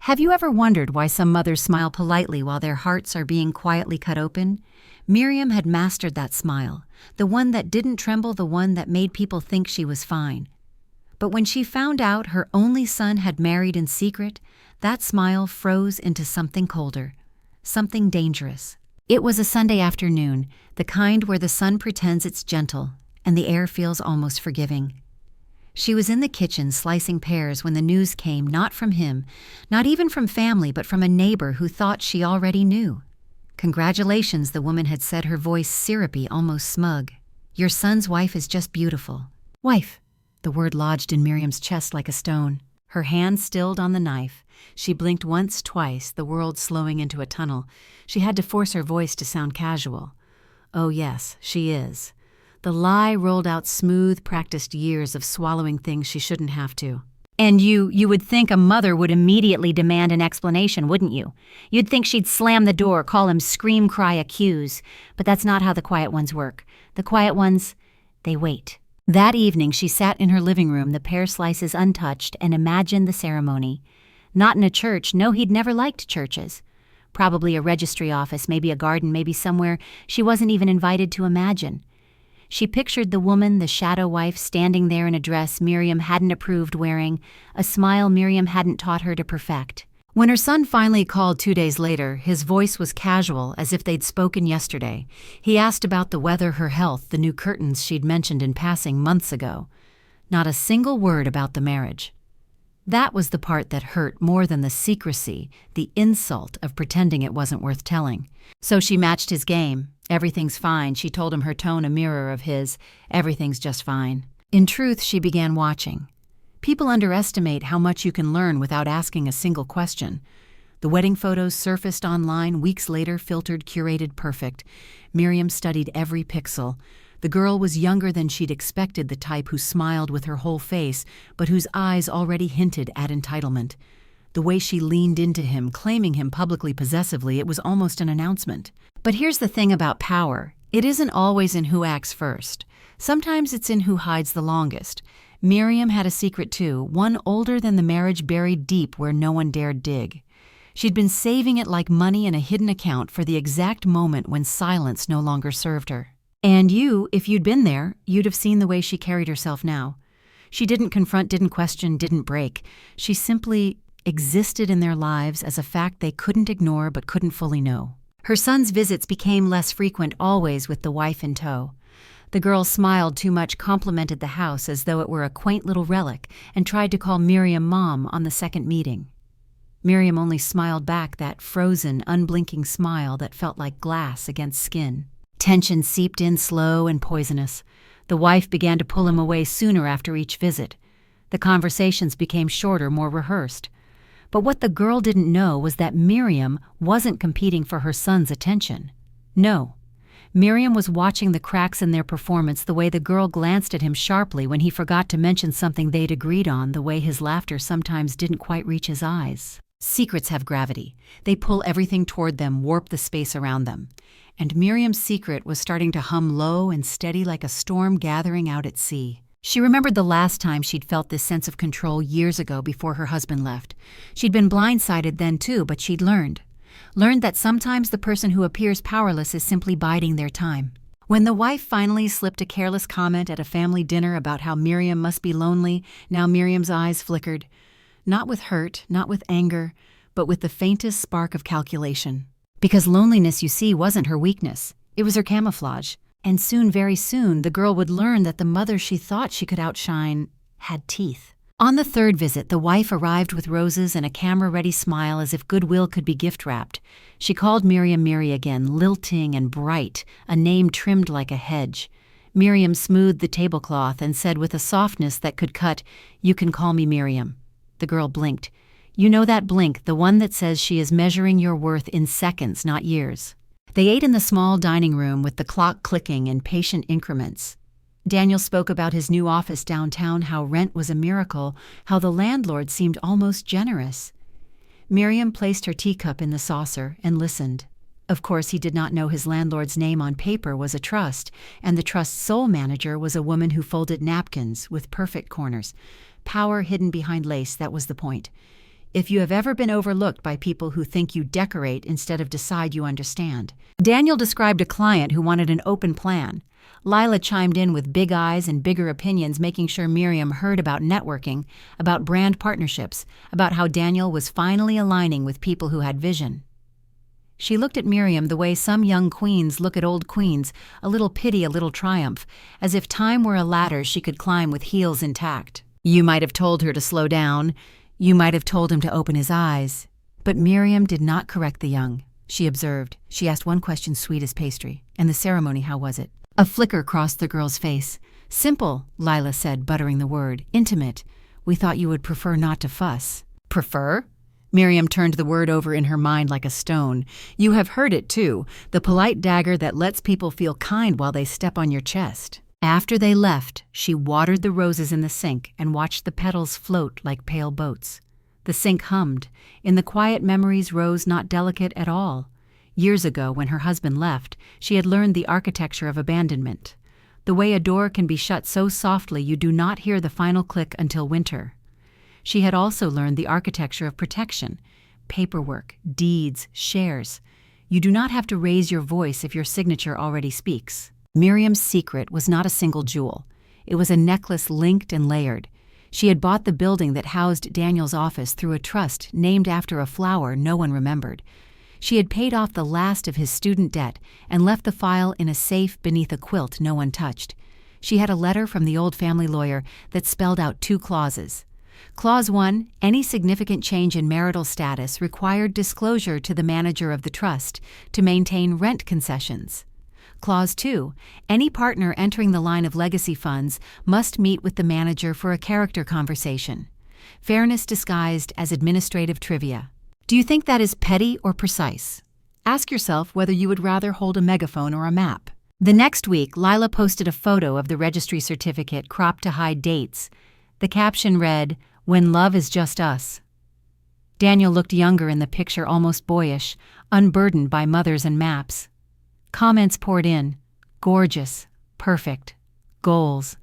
Have you ever wondered why some mothers smile politely while their hearts are being quietly cut open? Miriam had mastered that smile, the one that didn't tremble, the one that made people think she was fine. But when she found out her only son had married in secret, that smile froze into something colder, something dangerous. It was a Sunday afternoon, the kind where the sun pretends it's gentle and the air feels almost forgiving. She was in the kitchen slicing pears when the news came, not from him, not even from family, but from a neighbor who thought she already knew. "Congratulations," the woman had said, her voice syrupy, almost smug. "Your son's wife is just beautiful." Wife! The word lodged in Miriam's chest like a stone. Her hand stilled on the knife. She blinked once, twice, the world slowing into a tunnel. She had to force her voice to sound casual. "Oh yes, she is." The lie rolled out smooth, practiced years of swallowing things she shouldn't have to. "And you would think a mother would immediately demand an explanation, wouldn't you? You'd think she'd slam the door, call him, scream, cry, accuse. But that's not how the quiet ones work. The quiet ones, they wait." That evening she sat in her living room, the pear slices untouched, and imagined the ceremony. Not in a church, no, he'd never liked churches. Probably a registry office, maybe a garden, maybe somewhere she wasn't even invited to imagine. She pictured the woman, the shadow wife, standing there in a dress Miriam hadn't approved wearing, a smile Miriam hadn't taught her to perfect. When her son finally called 2 days later, his voice was casual, as if they'd spoken yesterday. He asked about the weather, her health, the new curtains she'd mentioned in passing months ago. Not a single word about the marriage. That was the part that hurt more than the secrecy, the insult of pretending it wasn't worth telling. So she matched his game. "Everything's fine," she told him, her tone a mirror of his. "Everything's just fine." In truth, she began watching. People underestimate how much you can learn without asking a single question. The wedding photos surfaced online weeks later, filtered, curated, perfect. Miriam studied every pixel. The girl was younger than she'd expected, the type who smiled with her whole face, but whose eyes already hinted at entitlement. The way she leaned into him, claiming him publicly possessively, it was almost an announcement. But here's the thing about power. It isn't always in who acts first. Sometimes it's in who hides the longest. Miriam had a secret too, one older than the marriage, buried deep where no one dared dig. She'd been saving it like money in a hidden account for the exact moment when silence no longer served her. And you, if you'd been there, you'd have seen the way she carried herself now. She didn't confront, didn't question, didn't break. She simply existed in their lives as a fact they couldn't ignore but couldn't fully know. Her son's visits became less frequent, always with the wife in tow. The girl smiled too much, complimented the house as though it were a quaint little relic, and tried to call Miriam Mom on the second meeting. Miriam only smiled back, that frozen, unblinking smile that felt like glass against skin. Tension seeped in, slow and poisonous. The wife began to pull him away sooner after each visit. The conversations became shorter, more rehearsed. But what the girl didn't know was that Miriam wasn't competing for her son's attention. No. Miriam was watching the cracks in their performance, the way the girl glanced at him sharply when he forgot to mention something they'd agreed on, the way his laughter sometimes didn't quite reach his eyes. Secrets have gravity. They pull everything toward them, warp the space around them. And Miriam's secret was starting to hum low and steady like a storm gathering out at sea. She remembered the last time she'd felt this sense of control years ago before her husband left. She'd been blindsided then too, but she'd learned that sometimes the person who appears powerless is simply biding their time. When the wife finally slipped a careless comment at a family dinner about how Miriam must be lonely, now Miriam's eyes flickered. Not with hurt, not with anger, but with the faintest spark of calculation. Because loneliness, you see, wasn't her weakness. It was her camouflage. And soon, very soon, the girl would learn that the mother she thought she could outshine had teeth. On the third visit, the wife arrived with roses and a camera-ready smile, as if goodwill could be gift-wrapped. She called Miriam Miri again, lilting and bright, a name trimmed like a hedge. Miriam smoothed the tablecloth and said with a softness that could cut, "You can call me Miriam." The girl blinked. You know that blink, the one that says she is measuring your worth in seconds, not years. They ate in the small dining room with the clock clicking in patient increments. Daniel spoke about his new office downtown, how rent was a miracle, how the landlord seemed almost generous. Miriam placed her teacup in the saucer and listened. Of course, he did not know his landlord's name on paper was a trust, and the trust's sole manager was a woman who folded napkins with perfect corners. Power hidden behind lace, that was the point. if you have ever been overlooked by people who think you decorate instead of decide you understand. Daniel described a client who wanted an open plan. Lila chimed in with big eyes and bigger opinions, making sure Miriam heard about networking, about brand partnerships, about how Daniel was finally aligning with people who had vision. She looked at Miriam the way some young queens look at old queens, a little pity, a little triumph, as if time were a ladder she could climb with heels intact. You might have told her to slow down. You might have told him to open his eyes. But Miriam did not correct the young. She observed. She asked one question sweet as pastry. And the ceremony, how was it? A flicker crossed the girl's face. Simple, Lila said, buttering the word. Intimate. We thought you would prefer not to fuss. Prefer? Miriam turned the word over in her mind like a stone. You have heard it too, the polite dagger that lets people feel kind while they step on your chest. After they left, she watered the roses in the sink and watched the petals float like pale boats. The sink hummed. In the quiet memories, rose not delicate at all. Years ago, when her husband left, she had learned the architecture of abandonment. The way a door can be shut so softly you do not hear the final click until winter. She had also learned the architecture of protection, paperwork, deeds, shares. You do not have to raise your voice if your signature already speaks. Miriam's secret was not a single jewel. It was a necklace linked and layered. She had bought the building that housed Daniel's office through a trust named after a flower no one remembered. She had paid off the last of his student debt and left the file in a safe beneath a quilt no one touched. She had a letter from the old family lawyer that spelled out 2 clauses. Clause 1, any significant change in marital status required disclosure to the manager of the trust to maintain rent concessions. Clause 2, any partner entering the line of legacy funds must meet with the manager for a character conversation. Fairness disguised as administrative trivia. Do you think that is petty or precise? Ask yourself whether you would rather hold a megaphone or a map. The next week, Lila posted a photo of the registry certificate cropped to hide dates. The caption read, "When love is just us." Daniel looked younger in the picture, almost boyish, unburdened by mothers and maps. Comments poured in. Gorgeous. Perfect. Goals.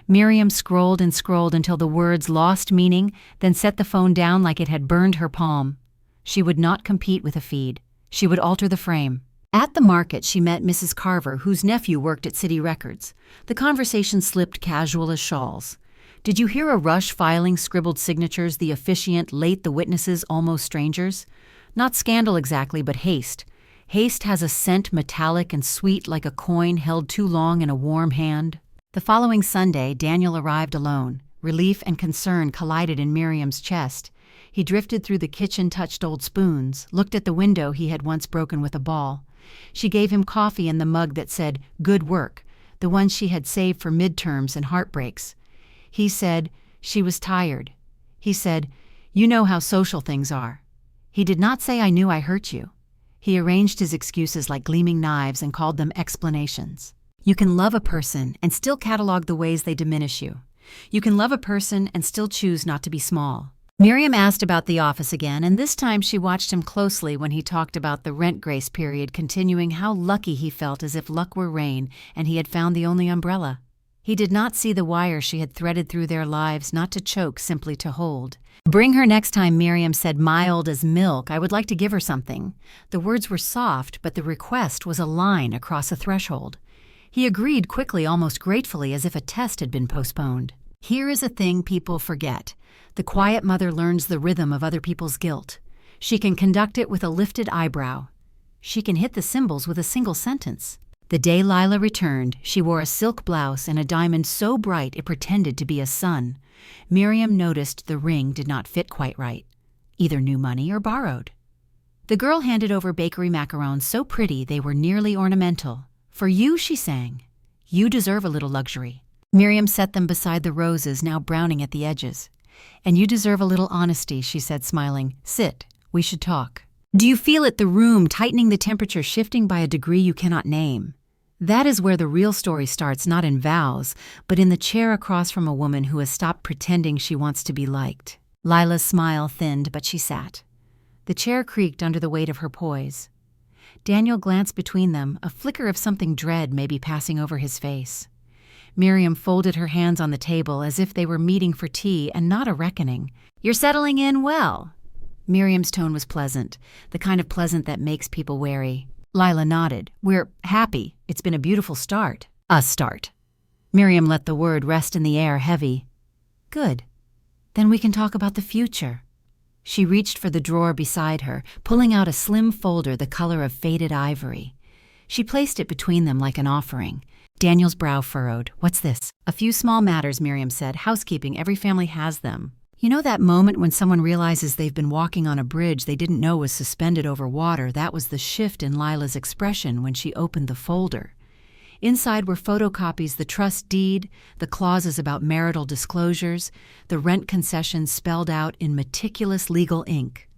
Miriam scrolled and scrolled until the words lost meaning, then set the phone down like it had burned her palm. She would not compete with a feed. She would alter the frame. At the market, she met Mrs. Carver, whose nephew worked at City Records. The conversation slipped casual as shawls. Did you hear a rush filing scribbled signatures, the officiant, late the witnesses, almost strangers? Not scandal exactly, but haste. Haste has a scent metallic and sweet like a coin held too long in a warm hand. The following Sunday, Daniel arrived alone. Relief and concern collided in Miriam's chest. He drifted through the kitchen, touched old spoons, looked at the window he had once broken with a ball. She gave him coffee in the mug that said, "Good work," the one she had saved for midterms and heartbreaks. He said, she was tired. He said, you know how social things are. He did not say, I knew I hurt you. He arranged his excuses like gleaming knives and called them explanations. You can love a person and still catalog the ways they diminish you. You can love a person and still choose not to be small. Miriam asked about the office again, and this time she watched him closely when he talked about the rent grace period, continuing how lucky he felt, as if luck were rain and he had found the only umbrella. He did not see the wire she had threaded through their lives, not to choke, simply to hold. Bring her next time, Miriam said, mild as milk. I would like to give her something. The words were soft, but the request was a line across a threshold. He agreed quickly, almost gratefully, as if a test had been postponed. Here is a thing people forget. The quiet mother learns the rhythm of other people's guilt. She can conduct it with a lifted eyebrow. She can hit the cymbals with a single sentence. The day Lila returned, she wore a silk blouse and a diamond so bright it pretended to be a sun. Miriam noticed the ring did not fit quite right, either new money or borrowed. The girl handed over bakery macarons so pretty they were nearly ornamental. For you, she sang. You deserve a little luxury. Miriam set them beside the roses, now browning at the edges. And you deserve a little honesty, she said, smiling. Sit, we should talk. Do you feel it, the room tightening, the temperature shifting by a degree you cannot name? That is where the real story starts, not in vows, but in the chair across from a woman who has stopped pretending she wants to be liked. Lila's smile thinned, but she sat. The chair creaked under the weight of her poise. Daniel glanced between them, a flicker of something dread maybe passing over his face. Miriam folded her hands on the table as if they were meeting for tea and not a reckoning. You're settling in well. Miriam's tone was pleasant, the kind of pleasant that makes people wary. Lila nodded. "We're happy. It's been a beautiful start." "A start." Miriam let the word rest in the air heavy. "Good. Then we can talk about the future." She reached for the drawer beside her, pulling out a slim folder the color of faded ivory. She placed it between them like an offering. Daniel's brow furrowed. "What's this?" "A few small matters," Miriam said. "Housekeeping. Every family has them. You know that moment when someone realizes they've been walking on a bridge they didn't know was suspended over water? That was the shift in Lila's expression when she opened the folder. Inside were photocopies, the trust deed, the clauses about marital disclosures, the rent concessions spelled out in meticulous legal ink.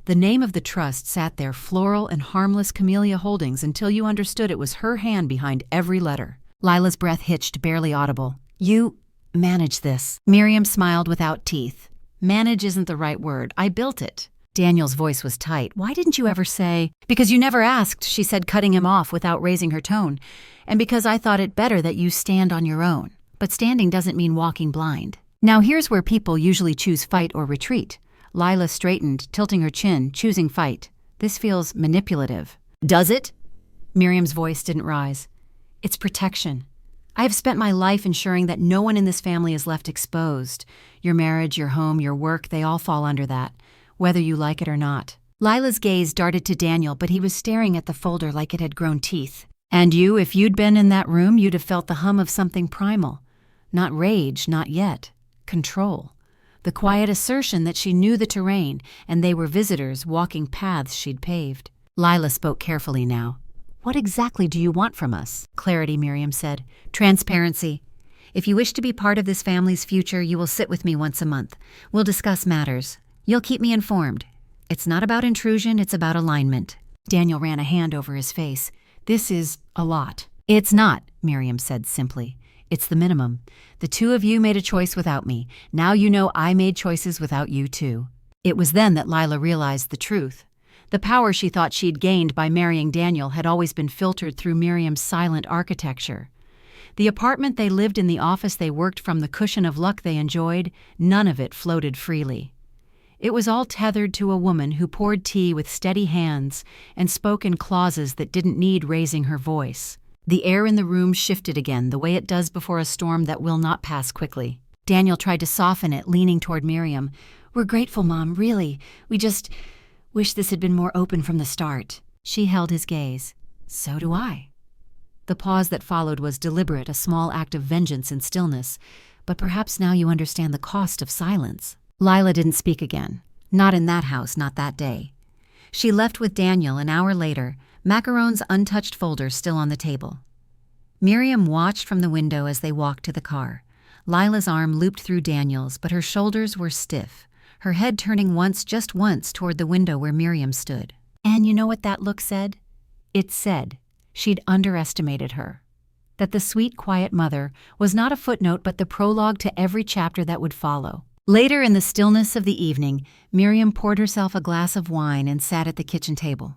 The name of the trust sat there, floral and harmless Camellia Holdings, until you understood it was her hand behind every letter. Lila's breath hitched, barely audible. "You manage this." Miriam smiled without teeth. "Manage isn't the right word. I built it." Daniel's voice was tight. "Why didn't you ever say—" "Because you never asked," she said, cutting him off without raising her tone. "And because I thought it better that you stand on your own. But standing doesn't mean walking blind. Now here's where people usually choose fight or retreat." Lila straightened, tilting her chin, choosing fight. "This feels manipulative." "Does it?" Miriam's voice didn't rise. "It's protection. I have spent my life ensuring that no one in this family is left exposed. Your marriage, your home, your work, they all fall under that, whether you like it or not." Lila's gaze darted to Daniel, but he was staring at the folder like it had grown teeth. "And you, if you'd been in that room, you'd have felt the hum of something primal. Not rage, not yet. Control. The quiet assertion that she knew the terrain, and they were visitors walking paths she'd paved." Lila spoke carefully now. "What exactly do you want from us?" "Clarity," Miriam said. "Transparency. If you wish to be part of this family's future, you will sit with me once a month. We'll discuss matters. You'll keep me informed. It's not about intrusion, it's about alignment." Daniel ran a hand over his face. "This is a lot." "It's not," Miriam said simply. "It's the minimum. The two of you made a choice without me. Now you know I made choices without you too." It was then that Lila realized the truth. The power she thought she'd gained by marrying Daniel had always been filtered through Miriam's silent architecture. The apartment they lived in, the office they worked from, the cushion of luck they enjoyed, none of it floated freely. It was all tethered to a woman who poured tea with steady hands and spoke in clauses that didn't need raising her voice. The air in the room shifted again, the way it does before a storm that will not pass quickly. Daniel tried to soften it, leaning toward Miriam. "We're grateful, Mom, really. We just wish this had been more open from the start." She held his gaze. "So do I." The pause that followed was deliberate, a small act of vengeance in stillness. "But perhaps now you understand the cost of silence." Lila didn't speak again. Not in that house, not that day. She left with Daniel an hour later, Macaron's untouched folder still on the table. Miriam watched from the window as they walked to the car. Lila's arm looped through Daniel's, but her shoulders were stiff, her head turning once, just once, toward the window where Miriam stood. And you know what that look said? It said she'd underestimated her. That the sweet, quiet mother was not a footnote but the prologue to every chapter that would follow. Later, in the stillness of the evening, Miriam poured herself a glass of wine and sat at the kitchen table.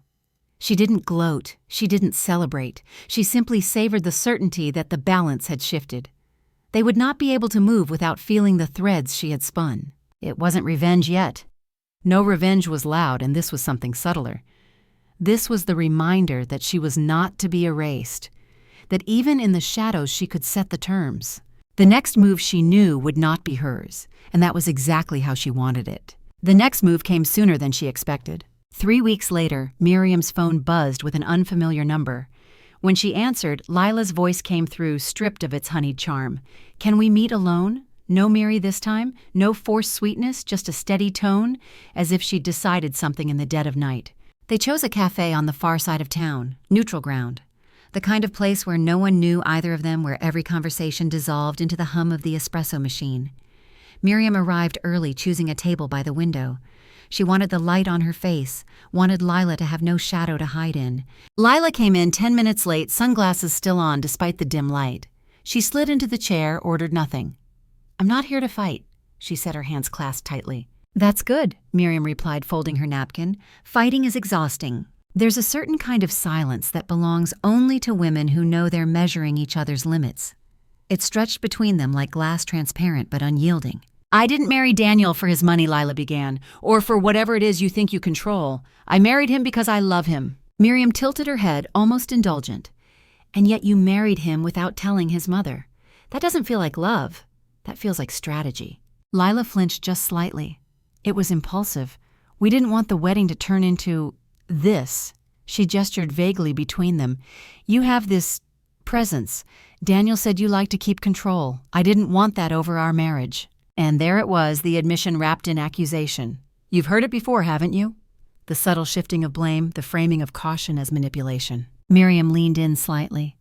She didn't gloat, she didn't celebrate, she simply savored the certainty that the balance had shifted. They would not be able to move without feeling the threads she had spun. It wasn't revenge yet. No revenge was loud, and this was something subtler. This was the reminder that she was not to be erased, that even in the shadows she could set the terms. The next move she knew would not be hers, and that was exactly how she wanted it. The next move came sooner than she expected. 3 weeks later, Miriam's phone buzzed with an unfamiliar number. When she answered, Lila's voice came through, stripped of its honeyed charm. "Can we meet alone? No Mary this time? No forced sweetness, just a steady tone?" As if she'd decided something in the dead of night. They chose a cafe on the far side of town, neutral ground. The kind of place where no one knew either of them, where every conversation dissolved into the hum of the espresso machine. Miriam arrived early, choosing a table by the window. She wanted the light on her face, wanted Lila to have no shadow to hide in. Lila came in 10 minutes late, sunglasses still on despite the dim light. She slid into the chair, ordered nothing. "I'm not here to fight," she said, her hands clasped tightly. "That's good," Miriam replied, folding her napkin. "Fighting is exhausting. There's a certain kind of silence that belongs only to women who know they're measuring each other's limits. It stretched between them like glass, transparent but unyielding. I didn't marry Daniel for his money, Lila began, or for whatever it is you think you control. I married him because I love him. Miriam tilted her head, almost indulgent. And yet you married him without telling his mother. That doesn't feel like love. That feels like strategy. Lila flinched just slightly. It was impulsive. We didn't want the wedding to turn into this. She gestured vaguely between them. You have this presence. Daniel said you like to keep control. I didn't want that over our marriage. And there it was, the admission wrapped in accusation. You've heard it before, haven't you? The subtle shifting of blame, the framing of caution as manipulation. Miriam leaned in slightly.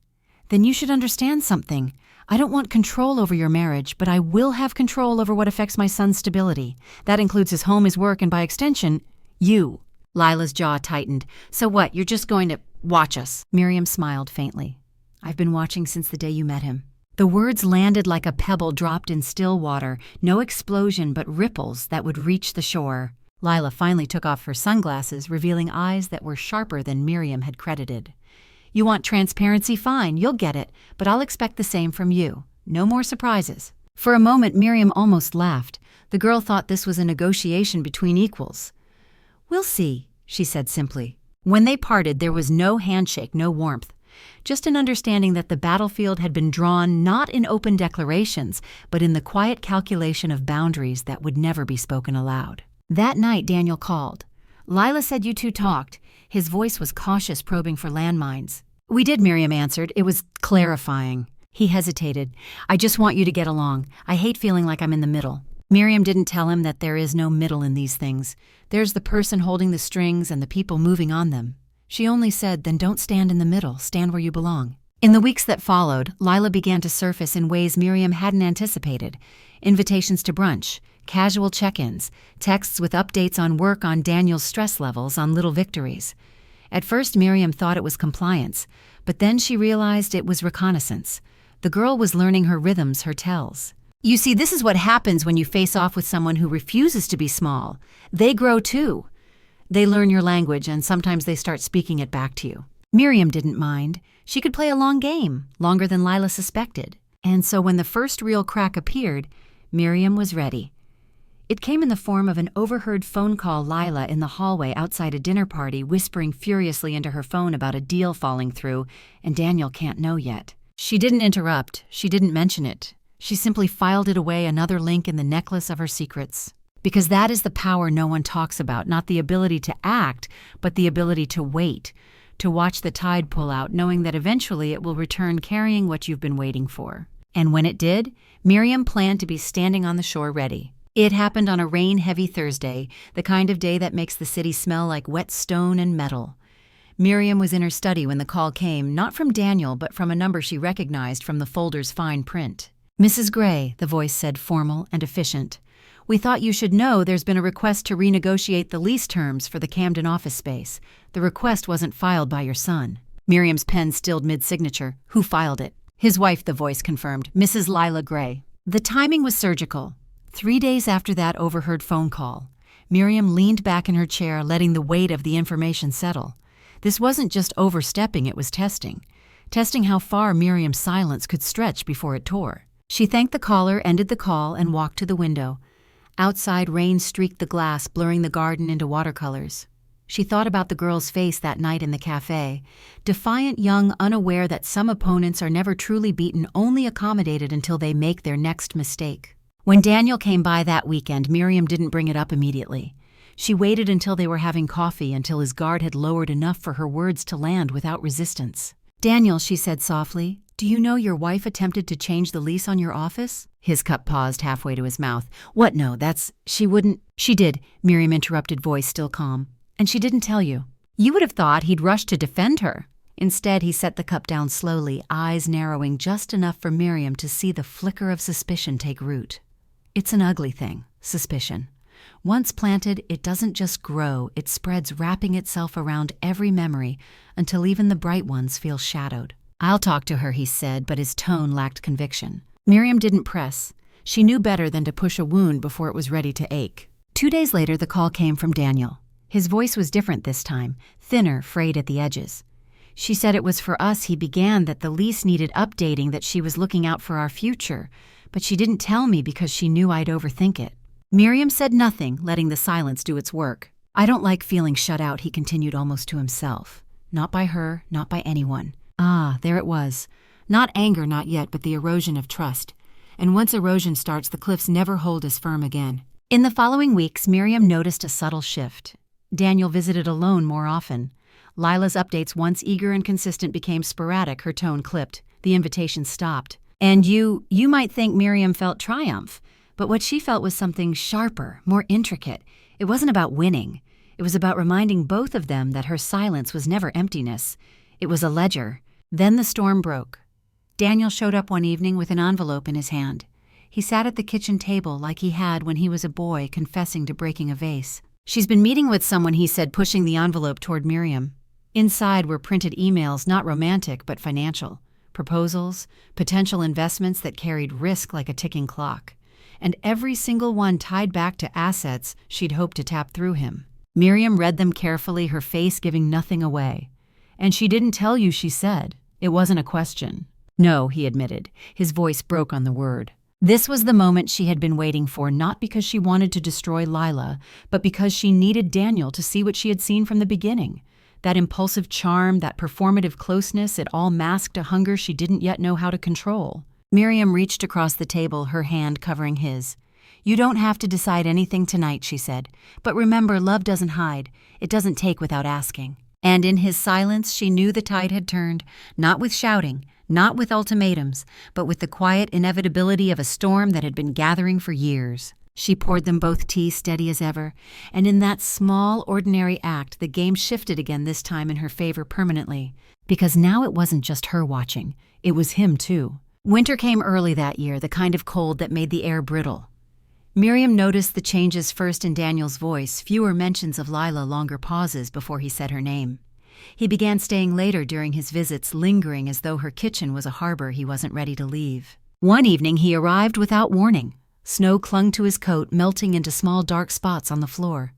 Then you should understand something. I don't want control over your marriage, but I will have control over what affects my son's stability. That includes his home, his work, and by extension, you. Lila's jaw tightened. So what, you're just going to watch us? Miriam smiled faintly. I've been watching since the day you met him. The words landed like a pebble dropped in still water, no explosion but ripples that would reach the shore. Lila finally took off her sunglasses, revealing eyes that were sharper than Miriam had credited. You want transparency? Fine, you'll get it, but I'll expect the same from you. No more surprises. For a moment, Miriam almost laughed. The girl thought this was a negotiation between equals. We'll see, she said simply. When they parted, there was no handshake, no warmth. Just an understanding that the battlefield had been drawn not in open declarations, but in the quiet calculation of boundaries that would never be spoken aloud. That night, Daniel called. Lila said you two talked. His voice was cautious, probing for landmines. We did, Miriam answered. It was clarifying. He hesitated. I just want you to get along. I hate feeling like I'm in the middle. Miriam didn't tell him that there is no middle in these things. There's the person holding the strings and the people moving on them. She only said, then don't stand in the middle, stand where you belong. In the weeks that followed, Lila began to surface in ways Miriam hadn't anticipated. Invitations to brunch, casual check-ins, texts with updates on work, on Daniel's stress levels, on little victories. At first, Miriam thought it was compliance, but then she realized it was reconnaissance. The girl was learning her rhythms, her tells. You see, this is what happens when you face off with someone who refuses to be small. They grow too. They learn your language, and sometimes they start speaking it back to you. Miriam didn't mind. She could play a long game, longer than Lila suspected. And so when the first real crack appeared, Miriam was ready. It came in the form of an overheard phone call Lila in the hallway outside a dinner party, whispering furiously into her phone about a deal falling through, and Daniel can't know yet. She didn't interrupt. She didn't mention it. She simply filed it away, another link in the necklace of her secrets. Because that is the power no one talks about, not the ability to act, but the ability to wait, to watch the tide pull out, knowing that eventually it will return carrying what you've been waiting for. And when it did, Miriam planned to be standing on the shore ready. It happened on a rain-heavy Thursday, the kind of day that makes the city smell like wet stone and metal. Miriam was in her study when the call came, not from Daniel, but from a number she recognized from the folder's fine print. Mrs. Gray, the voice said, formal and efficient. We thought you should know there's been a request to renegotiate the lease terms for the Camden office space. The request wasn't filed by your son. Miriam's pen stilled mid-signature. Who filed it? His wife, the voice confirmed, Mrs. Lila Gray. The timing was surgical. 3 days after that overheard phone call, Miriam leaned back in her chair, letting the weight of the information settle. This wasn't just overstepping, it was testing. Testing how far Miriam's silence could stretch before it tore. She thanked the caller, ended the call, and walked to the window. Outside, rain streaked the glass, blurring the garden into watercolors. She thought about the girl's face that night in the cafe, defiant, young, unaware that some opponents are never truly beaten, only accommodated until they make their next mistake. When Daniel came by that weekend, Miriam didn't bring it up immediately. She waited until they were having coffee, until his guard had lowered enough for her words to land without resistance. Daniel, she said softly, do you know your wife attempted to change the lease on your office? His cup paused halfway to his mouth. What? No, she wouldn't. She did, Miriam interrupted, voice still calm. And she didn't tell you. You would have thought he'd rush to defend her. Instead, he set the cup down slowly, eyes narrowing just enough for Miriam to see the flicker of suspicion take root. It's an ugly thing, suspicion. Once planted, it doesn't just grow, it spreads, wrapping itself around every memory until even the bright ones feel shadowed. I'll talk to her, he said, but his tone lacked conviction. Miriam didn't press. She knew better than to push a wound before it was ready to ache. 2 days later, the call came from Daniel. His voice was different this time, thinner, frayed at the edges. She said it was for us he began, that the lease needed updating, that she was looking out for our future. but she didn't tell me because she knew I'd overthink it." Miriam said nothing, letting the silence do its work. "I don't like feeling shut out," he continued almost to himself. "Not by her, not by anyone." Ah, there it was. Not anger, not yet, but the erosion of trust. And once erosion starts, the cliffs never hold as firm again. In the following weeks, Miriam noticed a subtle shift. Daniel visited alone more often. Lila's updates, once eager and consistent, became sporadic. Her tone clipped. The invitation stopped. And you might think Miriam felt triumph, but what she felt was something sharper, more intricate. It wasn't about winning. It was about reminding both of them that her silence was never emptiness. It was a ledger. Then the storm broke. Daniel showed up one evening with an envelope in his hand. He sat at the kitchen table like he had when he was a boy, confessing to breaking a vase. "She's been meeting with someone," he said, pushing the envelope toward Miriam. Inside were printed emails, not romantic but financial. Proposals, potential investments that carried risk like a ticking clock. And every single one tied back to assets she'd hoped to tap through him. Miriam read them carefully, her face giving nothing away. "And she didn't tell you," she said. "It wasn't a question." "No," he admitted. His voice broke on the word. This was the moment she had been waiting for, not because she wanted to destroy Lila, but because she needed Daniel to see what she had seen from the beginning. That impulsive charm, that performative closeness, it all masked a hunger she didn't yet know how to control. Miriam reached across the table, her hand covering his. "You don't have to decide anything tonight," she said. "But remember, love doesn't hide. It doesn't take without asking." And in his silence, she knew the tide had turned, not with shouting, not with ultimatums, but with the quiet inevitability of a storm that had been gathering for years. She poured them both tea, steady as ever, and in that small, ordinary act, the game shifted again, this time in her favor permanently. Because now it wasn't just her watching, it was him too. Winter came early that year, the kind of cold that made the air brittle. Miriam noticed the changes first in Daniel's voice, fewer mentions of Lila, longer pauses before he said her name. He began staying later during his visits, lingering as though her kitchen was a harbor he wasn't ready to leave. One evening he arrived without warning. Snow clung to his coat, melting into small dark spots on the floor.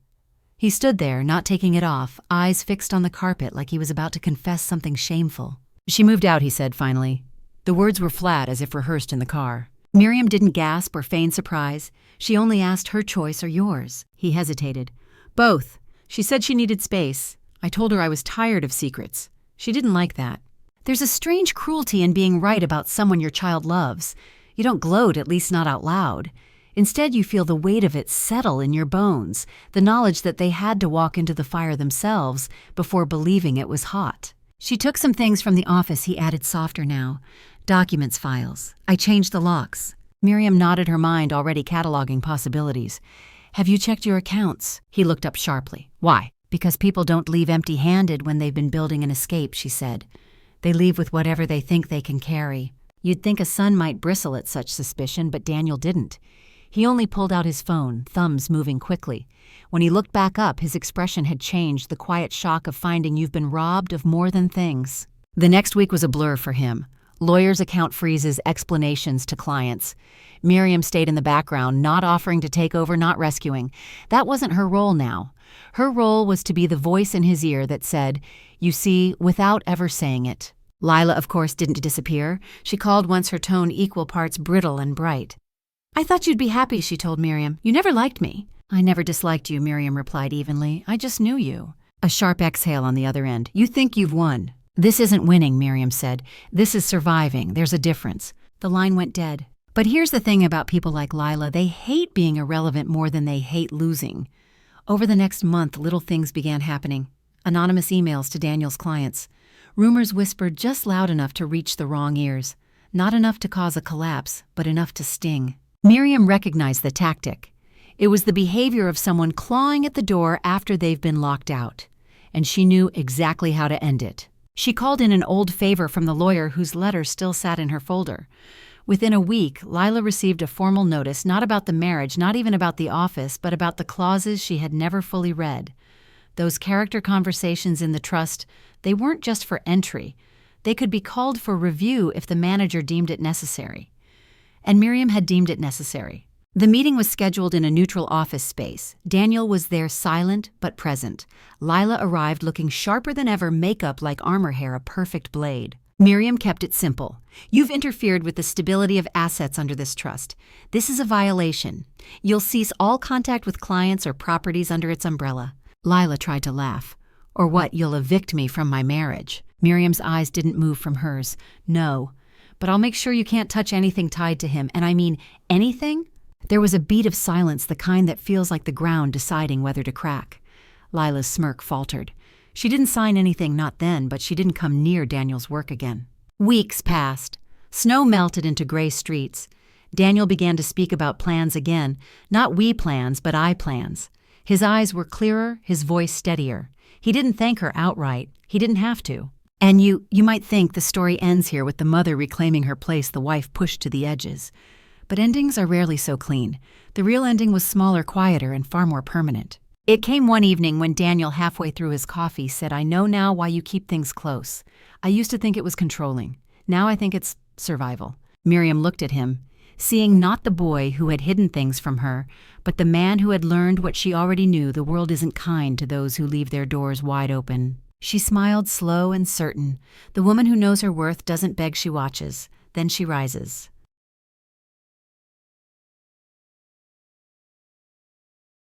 He stood there, not taking it off, eyes fixed on the carpet like he was about to confess something shameful. "She moved out," he said finally. The words were flat, as if rehearsed in the car. Miriam didn't gasp or feign surprise. She only asked, "Her choice or yours?" He hesitated. "Both. She said she needed space. I told her I was tired of secrets. She didn't like that." There's a strange cruelty in being right about someone your child loves. You don't gloat, at least not out loud. Instead, you feel the weight of it settle in your bones, the knowledge that they had to walk into the fire themselves before believing it was hot. "She took some things from the office," he added, softer now. "Documents, files. I changed the locks." Miriam nodded, her mind already cataloging possibilities. "Have you checked your accounts?" He looked up sharply. "Why?" "Because people don't leave empty-handed when they've been building an escape," she said. "They leave with whatever they think they can carry." You'd think a son might bristle at such suspicion, but Daniel didn't. He only pulled out his phone, thumbs moving quickly. When he looked back up, his expression had changed, the quiet shock of finding you've been robbed of more than things. The next week was a blur for him. Lawyers' account freezes, explanations to clients. Miriam stayed in the background, not offering to take over, not rescuing. That wasn't her role now. Her role was to be the voice in his ear that said, "You see," without ever saying it. Lila, of course, didn't disappear. She called once, her tone equal parts brittle and bright. "I thought you'd be happy," she told Miriam. "You never liked me." "I never disliked you," Miriam replied evenly. "I just knew you." A sharp exhale on the other end. "You think you've won." "This isn't winning," Miriam said. "This is surviving. There's a difference." The line went dead. But here's the thing about people like Lila. They hate being irrelevant more than they hate losing. Over the next month, little things began happening. Anonymous emails to Daniel's clients. Rumors whispered just loud enough to reach the wrong ears. Not enough to cause a collapse, but enough to sting. Miriam recognized the tactic. It was the behavior of someone clawing at the door after they've been locked out. And she knew exactly how to end it. She called in an old favor from the lawyer whose letter still sat in her folder. Within a week, Lila received a formal notice, not about the marriage, not even about the office, but about the clauses she had never fully read. Those character conversations in the trust, they weren't just for entry. They could be called for review if the manager deemed it necessary. And Miriam had deemed it necessary. The meeting was scheduled in a neutral office space. Daniel was there, silent but present. Lila arrived looking sharper than ever, makeup like armor hair, a perfect blade. Miriam kept it simple. You've interfered with the stability of assets under this trust. This is a violation. You'll cease all contact with clients or properties under its umbrella. Lila tried to laugh. Or what, you'll evict me from my marriage? Miriam's eyes didn't move from hers. No. But I'll make sure you can't touch anything tied to him, and I mean anything? There was a beat of silence, the kind that feels like the ground deciding whether to crack. Lila's smirk faltered. She didn't sign anything, not then, but she didn't come near Daniel's work again. Weeks passed. Snow melted into gray streets. Daniel began to speak about plans again, not we plans, but I plans. His eyes were clearer, his voice steadier. He didn't thank her outright. He didn't have to. And you might think the story ends here with the mother reclaiming her place, the wife pushed to the edges. But endings are rarely so clean. The real ending was smaller, quieter, and far more permanent. It came one evening when Daniel, halfway through his coffee, said, I know now why you keep things close. I used to think it was controlling. Now I think it's survival. Miriam looked at him, seeing not the boy who had hidden things from her, but the man who had learned what she already knew: the world isn't kind to those who leave their doors wide open. She smiled, slow and certain. The woman who knows her worth doesn't beg, she watches. Then she rises.